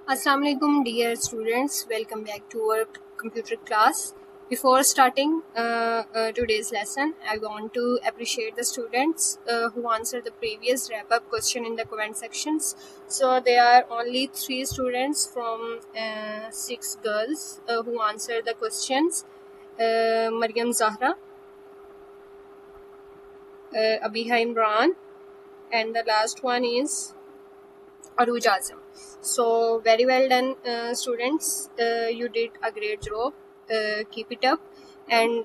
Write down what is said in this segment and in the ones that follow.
Assalamu alaikum dear students, welcome back to our computer class. Before starting today's lesson, I want to appreciate the students who answered the previous wrap-up question in the comment sections. So there are only 3 students from 6 girls who answered the questions. Maryam Zahra, Abiha Imran, and the last one is Aruj Azam. So very well done, students. You did a great job. Keep it up. And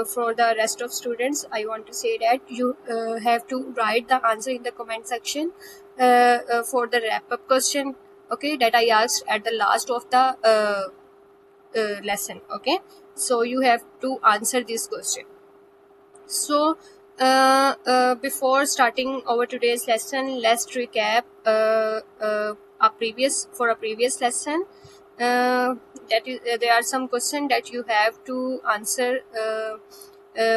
for the rest of students, I want to say that you have to write the answer in the comment section for the wrap-up question. Okay, that I asked at the last of the lesson. Okay, so you have to answer this question. So, before starting our today's lesson, let's recap a previous lesson. That is, there are some questions that you have to answer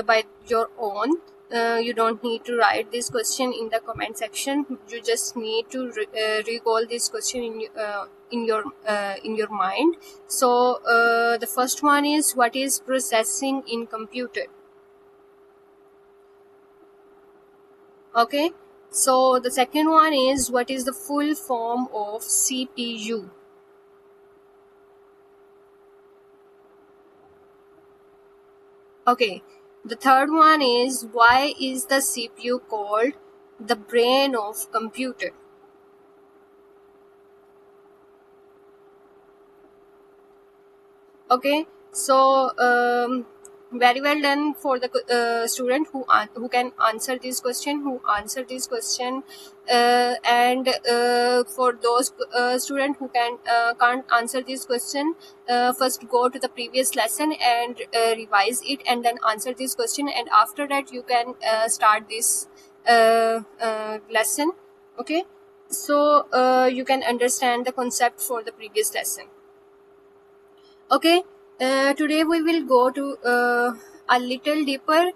by your own. You don't need to write this question in the comment section. You just need to recall this question in your mind. So, the first one is, what is processing in computer? Okay, so the second one is, what is the full form of CPU? Okay, the third one is, why is the CPU called the brain of computer? Okay, so very well done for the student who can answer this question, and for those student who can't answer this question, first go to the previous lesson and revise it, and then answer this question, and after that you can start this lesson. Okay, so you can understand the concept for the previous lesson. Okay, today we will go to a little deeper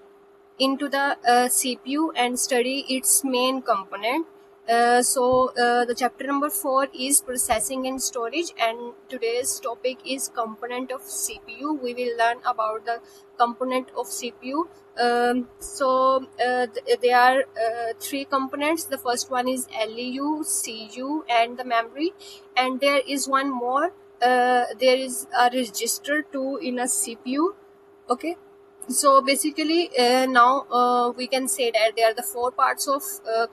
into the CPU and study its main component. So the chapter number 4 is processing and storage, and today's topic is component of CPU. We will learn about the component of CPU. There are 3 components. The first one is LEU, CU, and the memory, and there is one more. There is a register too in a CPU. Okay, so basically now we can say that there are the 4 parts of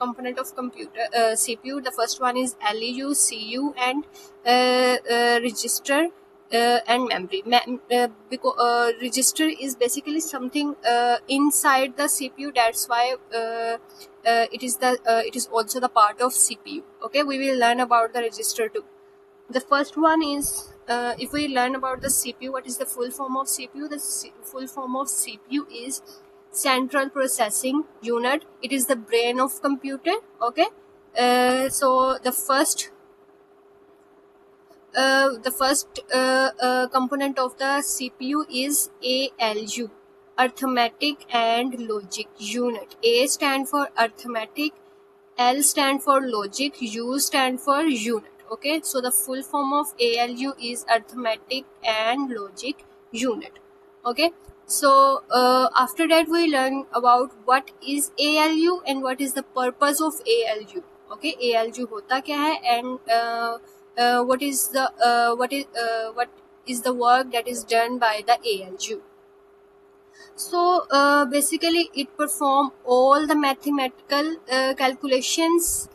component of computer CPU. The first one is LEU, CU, and register and memory. Because register is basically something inside the CPU. That's why it is also the part of CPU. Okay, we will learn about the register too. The first one is, if we learn about the CPU, what is the full form of CPU? The full form of CPU is Central Processing Unit. It is the brain of computer. Okay, so the first component of the CPU is ALU, Arithmetic and Logic Unit. A stand for arithmetic, L stand for logic, U stand for unit. Okay, so the full form of ALU is arithmetic and logic unit. Okay, so after that we learn about what is ALU and what is the purpose of ALU. Okay, ALU hota kya hai, and what is the work that is done by the ALU. So basically it perform all the mathematical calculations,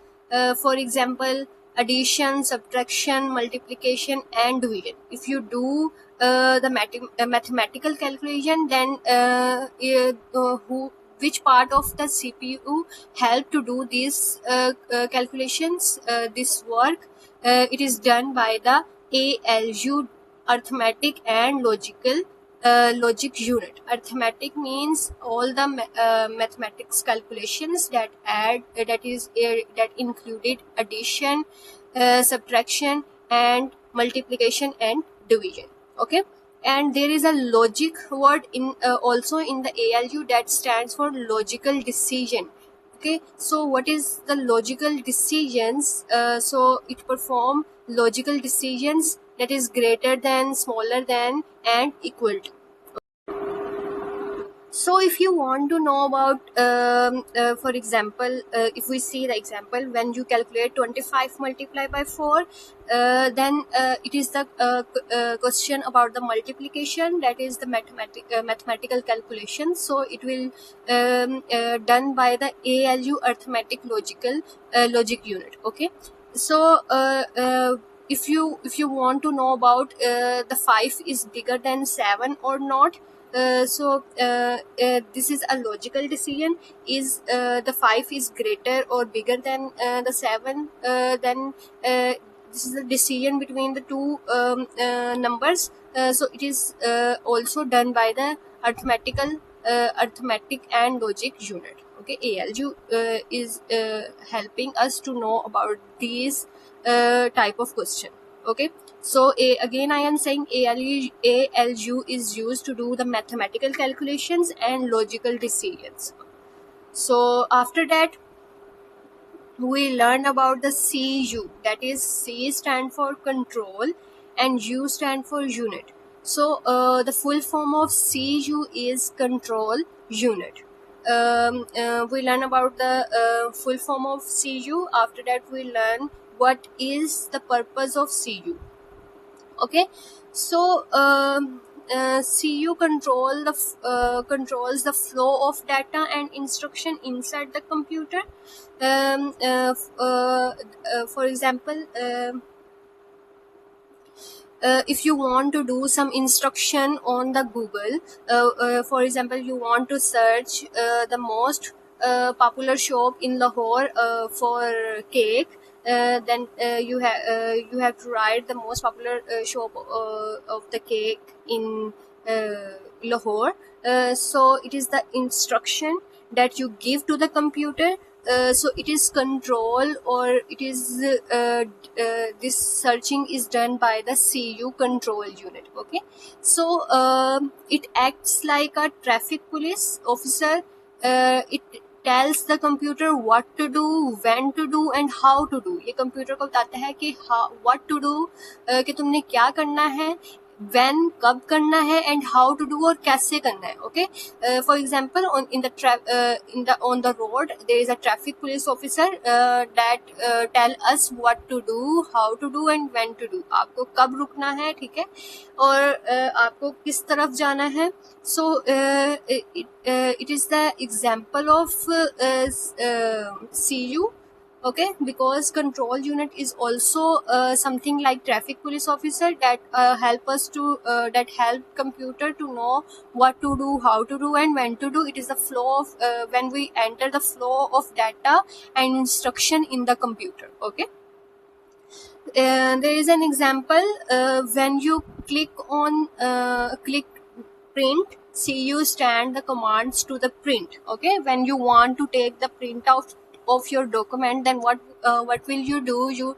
for example addition, subtraction, multiplication and division. If you do the mathematical calculation, then which part of the CPU help to do these calculations, this work, it is done by the ALU, arithmetic and logic unit. Arithmetic means all the mathematics calculations that included addition, subtraction and multiplication and division. Okay, and there is a logic word in also in the ALU that stands for logical decision. Okay, so what is the logical decisions? So it perform logical decisions that is greater than, smaller than, and equal to. So if you want to know about, for example, if we see the example, when you calculate 25 multiplied by 4, then it is the question about the multiplication, that is the mathematical calculation. So it will done by the ALU, arithmetic logic unit. Okay, so if you want to know about the 5 is bigger than 7 or not, this is a logical decision. Is the 5 is greater or bigger than the 7? Then this is a decision between the two numbers. So it is also done by the arithmetic and logic unit. Okay, ALU is helping us to know about these type of question. Okay, so again I am saying ALU is used to do the mathematical calculations and logical decisions. So after that we learned about the CU, that is C stand for control and U stand for unit. So the full form of CU is control unit. We learn about the full form of CU. After that we learn what is the purpose of CU. Okay, so CU controls the flow of data and instruction inside the computer. For example, if you want to do some instruction on the Google, for example, you want to search the most popular shop in Lahore for cake, then you have to write the most popular shop of the cake in Lahore. So it is the instruction that you give to the computer. So it is control, or it is this searching is done by the CU control unit. Okay, so it acts like a traffic police officer. It tells the computer what to do, when to do and how to do. ये computer को बताता है कि what to do, कि तुमने क्या करना है, when कब करना है, and how to do और कैसे करना है. Okay, for example, on the road there is a traffic police officer that tell us what to do, how to do and when to do. आपको कब रुकना है, ठीक है, और आपको किस तरफ जाना है. So it is the example of CU. Okay, because control unit is also something like traffic police officer that help computer to know what to do, how to do and when to do. It is the flow of when we enter the flow of data and instruction in the computer. Okay, there is an example when you click print, CU stand the commands to the print. Okay, when you want to take the print out of your document, then what will you do? You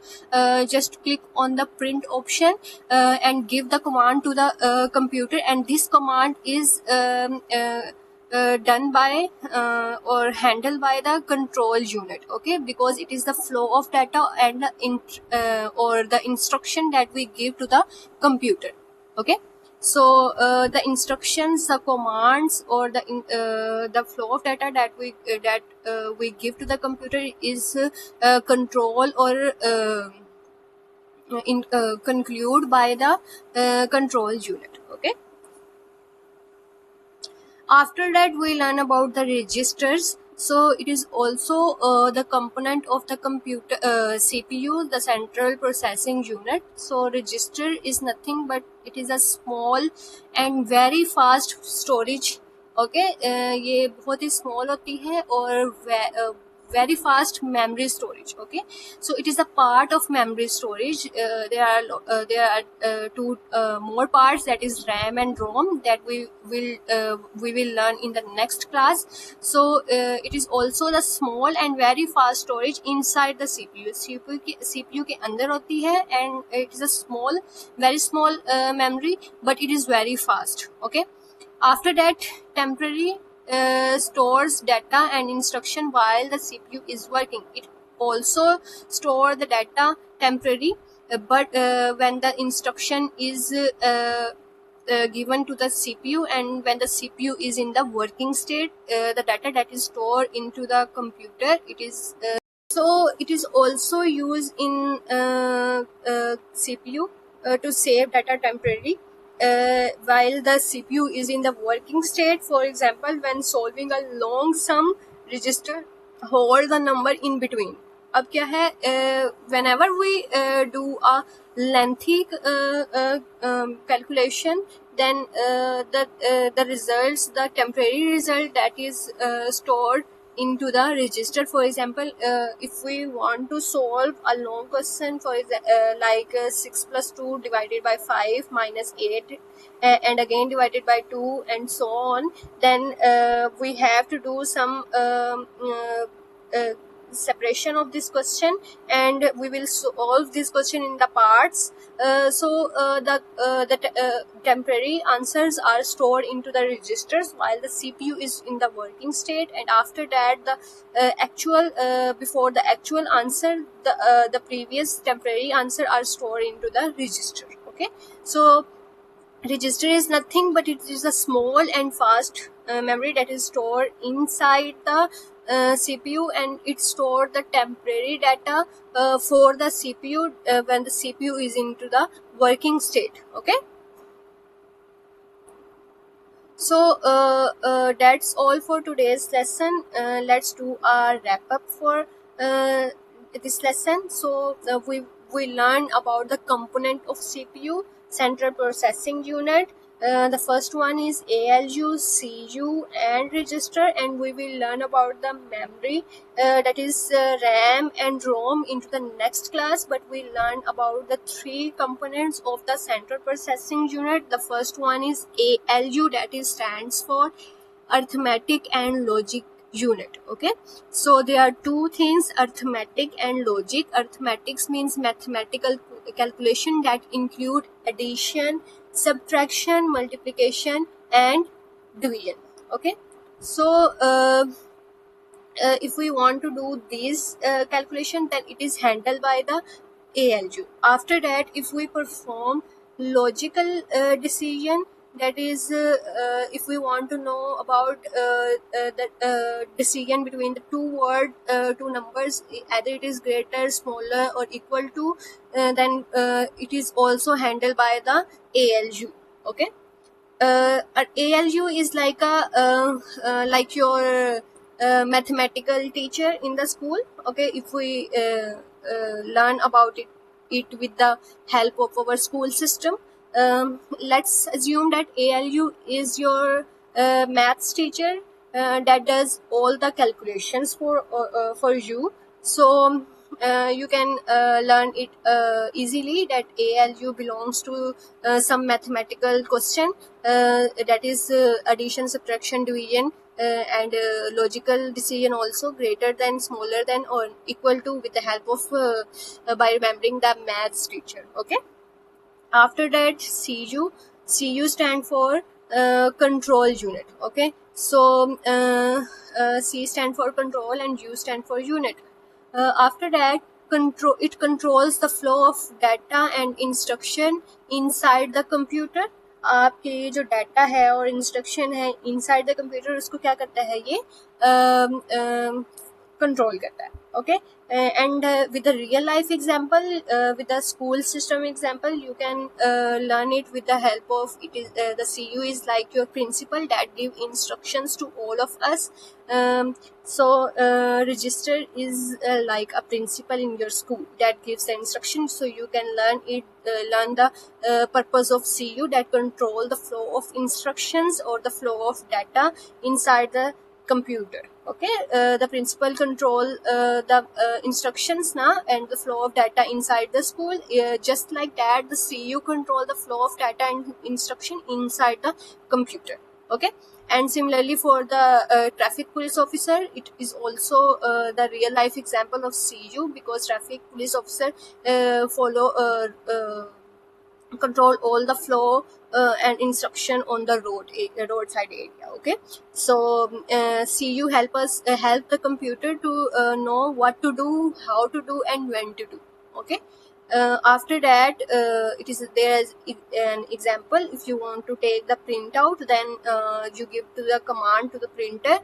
just click on the print option and give the command to the computer, and this command is done by or handled by the control unit. Okay, because it is the flow of data and or the instruction that we give to the computer. Okay, so the instructions, the commands, or the flow of data that we give to the computer is control or conclude by the control unit. Okay, after that we learn about the registers. So it is also the component of the computer CPU, the central processing unit. So register is nothing but it is a small and very fast storage. Okay, ये बहुत ही small होती है और very fast memory storage. Okay, so it is a part of memory storage. There are two more parts, that is RAM and ROM, that we will learn in the next class. So it is also the small and very fast storage inside the CPU. CPU के अंदर होती है, and it is a very small memory, but it is very fast. Okay, after that temporary stores data and instruction while the CPU is working. It also store the data temporary, but when the instruction is given to the CPU, and when the CPU is in the working state, the data that is stored into the computer, it is also used in CPU to save data temporarily while the CPU is in the working state. For example, when solving a long sum, register hold the number in between. अब क्या है, whenever we do a lengthy calculation, then the results, the temporary result that is stored into the register. For example, if we want to solve a long question, for like 6 plus 2 divided by 5 minus 8 and again divided by 2 and so on, then we have to do some separation of this question, and we will solve this question in the parts. The temporary answers are stored into the registers while the CPU is in the working state, and after that the before the actual answer, the previous temporary answer are stored into the register. Okay, so register is nothing but it is a small and fast memory that is stored inside the CPU, and it stores the temporary data for the CPU when the CPU is into the working state. Okay, so that's all for today's lesson. Let's do a wrap up for this lesson. So we learned about the component of CPU, central processing unit. The first one is ALU, CU and register, and we will learn about the memory that is RAM and ROM into the next class, but we learn about the three components of the central processing unit. The first one is ALU, that is stands for arithmetic and logic unit. Okay, so there are two things, arithmetic and logic. Arithmetics means mathematical calculation that include addition, subtraction, multiplication and division. Okay, so if we want to do this calculation, then it is handled by the ALU. After that, if we perform logical decision, that is if we want to know about the decision between the two numbers, either it is greater, smaller or equal to, then it is also handled by the ALU. Okay, ALU is like like your mathematical teacher in the school. Okay, if we learn about it with the help of our school system, let's assume that ALU is your maths teacher that does all the calculations for you. So you can learn it easily that ALU belongs to some mathematical question, that is addition, subtraction, division, and logical decision also, greater than, smaller than or equal to, with the help of by remembering the maths teacher. Okay, after that CU stand for control unit. Okay, so C stand for control and U stand for unit. After that, it controls the flow of data and instruction inside the computer. आपके ये जो data है और instruction है inside the computer, उसको क्या करता है, ये कंट्रोल करता है. Okay, and with the real life example, with the school system example, you can learn it with the help of it is the CU is like your principal that give instructions to all of us. So register is like a principal in your school that gives the instructions, so you can learn the purpose of CU that control the flow of instructions or the flow of data inside the computer. Okay, the principal control the instructions now and the flow of data inside the school. Just like that, the CU control the flow of data and instruction inside the computer. Okay, and similarly for the traffic police officer, it is also the real life example of CU, because traffic police officer follow control all the flow and instruction on the roadside area. Okay, so CU help the computer to know what to do, how to do, and when to do. Okay, after that, there is an example. If you want to take the printout, then you give to the command to the printer,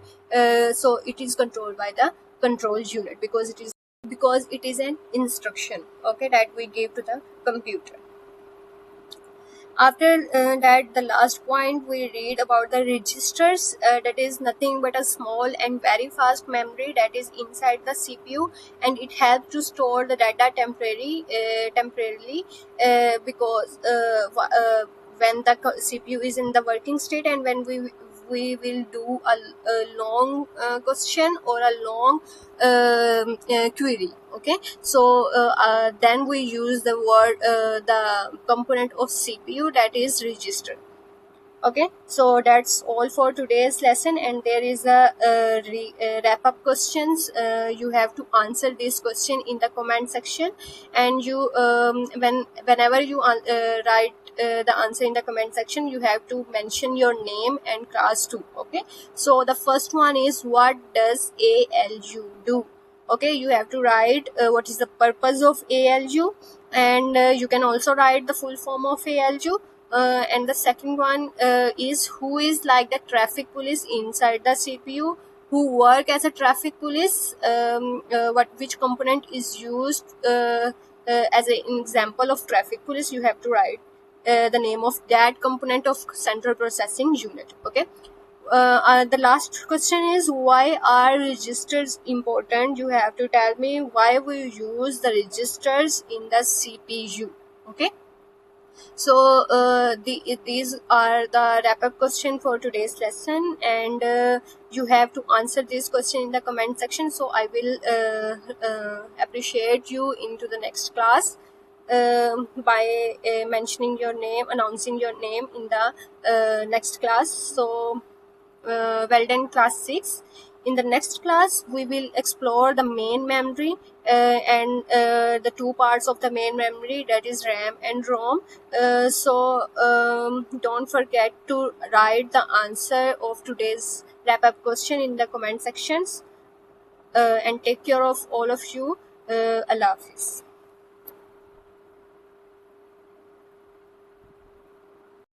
so it is controlled by the control unit, because it is an instruction, okay, that we give to the computer. After that, the last point we read about the registers. That is nothing but a small and very fast memory that is inside the CPU, and it helps to store the data temporarily, because when the CPU is in the working state, and when we will do a long question or a long query. Okay, so then we use the component of CPU, that is register. Okay, so that's all for today's lesson, and there is a wrap up questions. You have to answer this question in the comment section, and you whenever you write the answer in the comment section, you have to mention your name and class too. Okay, so the first one is, what does ALU do? Okay, you have to write what is the purpose of ALU, and you can also write the full form of ALU. And the second one is, who is like the traffic police inside the CPU, who work as a traffic police, which component is used as an example of traffic police. You have to write the name of that component of central processing unit. Okay, the last question is, why are registers important? You have to tell me why we use the registers in the CPU. Okay, so these are the wrap-up question for today's lesson, and you have to answer this question in the comment section. So I will appreciate you into the next class by mentioning your name, announcing your name in the next class. So well done, class 6. In the next class, we will explore the main memory and the two parts of the main memory, that is RAM and ROM. So don't forget to write the answer of today's wrap-up question in the comment sections, and take care of all of you. Allah Hafiz.